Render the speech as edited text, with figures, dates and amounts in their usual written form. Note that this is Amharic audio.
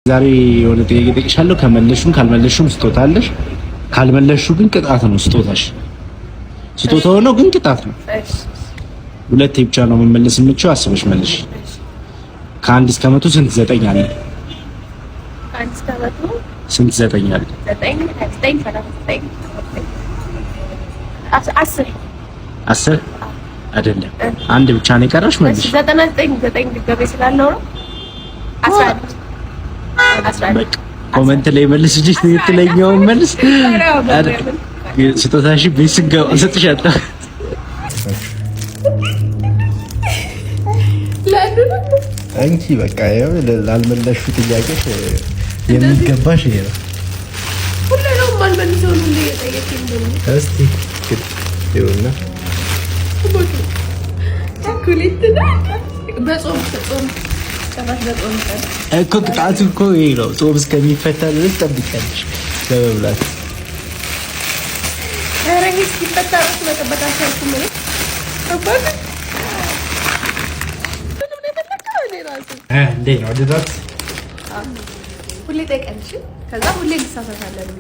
ዛሬ የሆነ ጥያቄ ጠይቅሻለሁ። ከመለሹም ካልመለሹም ስጦታለሽ። ካልመለሹ ግን ቅጣት ነው። ስጦታው ነው ግን ቅጣት ነው። ሁለቴ ብቻ ነው መመለስ የምትችይው። አስበሽ መልሽ። ከአንድ እስከ 100 ስንት ዘጠኝ አለ? ከአንድ እስከ 100 ስንት ዘጠኝ አለ? 10 አይደለም። አንድ ብቻ ነው የቀረሽ። መልሽ። 99 ድጋሜ ስላለው ነው 11 ኮሜንት ላይ መልስ እንጂ ትክክለኛው መልስ ስጦታሽ ቢስጋው ሰጥሻለሁ። አንቺ በቃ ያው ላልመለሹ ጥያቄሽ የሚገባሽ ይሄ ነው። ሁሉንም ማልመልሰው ነው የጠየቀኝ ነው። እስቲ ይኸውና ቸኮሌት በጾም እኮ ቅጣቱ እኮ ይሄ ነው። ጾም እስከሚፈታ ድረስ ጠብቂያለሽ ለመብላት። ኧረ እስኪፈታ ድረስ መጠበቅ አልቻልኩም። እንዴት ነው? ሁሌ ጠይቀንሽ ከዛ ሁሌ ልሳሳታለን።